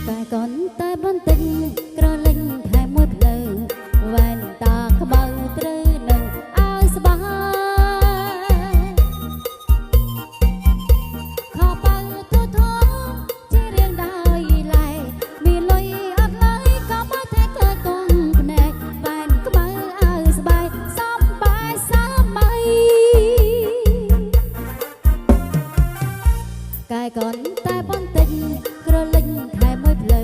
តែកូនតែបន្តិចក្រលេងថែមួយភ្លើវ៉ែនតាក្បៅត្រូវនឹងឲ្យស្បាខោប៉ៅទូធំជារៀងដោយឡែមានលុយអត់ឡើយក៏មកតែឃើញកូនភ្នែកវ៉ែនក្បៅឲ្យស្បាយសំបាយសម័យកាយកូនតែបន្តិចក្រលេងថែមួយភ្លើ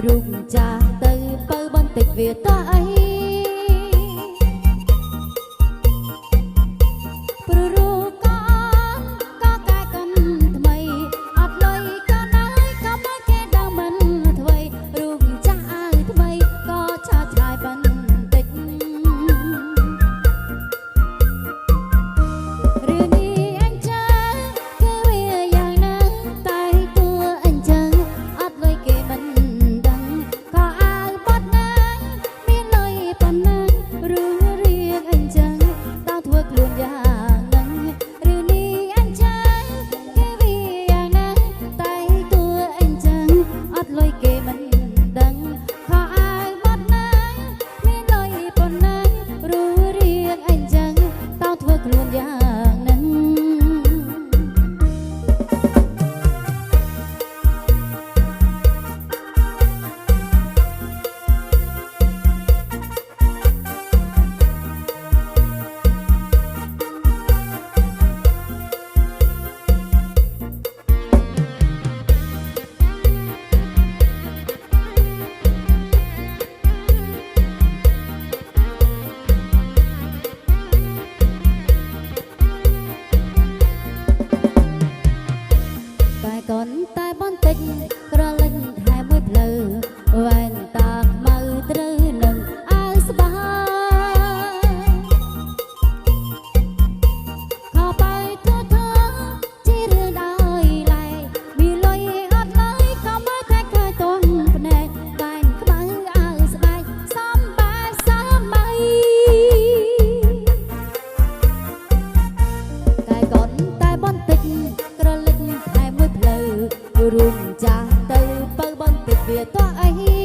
រូបចាស់ទៅបើបន្តិចវាតអីព្រោះរូបក៏កាយកូនថ្មីអត់លុយក៏ដែរក៏មកគេដល់មិនថ្មីរូបចាស់ឲ្យថ្មីក៏ឆាឆាយបន្តិចរឿងនេះអញ្ចឹងគឺវាយ៉ាងណាតែតួអញ្ចឹងអត់លុយគេមិនដឹងក៏អាវបាត់ណាមានលុយប៉ុណ្ណារឿងរៀងអញ្ចឹងតើធ្វើខ្លួនយ៉ាងហ្នឹងរឿងនេះអញ្ចឹងគឺវាយ៉ាងណាតែតួអញ្ចឹងអត់លុយគេមិនដឹងក៏អាវបាត់ណាមានលុយប៉ុណ្ណារឿងរៀងអញ្ចឹងតើធ្វើខ្លួនយ៉ាងហ្នឹង តែកូនតែបន្តិចក្រលេងថែមួយភ្លើវ៉ែនតាខ្មៅត្រូវនឹងឲ្យស្បាខោប៉ៅទូធំជារឿងដោយឡែមានលុយអត់ឡើយក៏មកតែឃើញតងភ្នែកវ៉ែនខ្មៅឲ្យស្បែកសំបែបសម័យតែកូនតែបន្តិចក្រលេងថែមួយភ្លើរូបចាស់ទៅបើបន្តិចវាតអី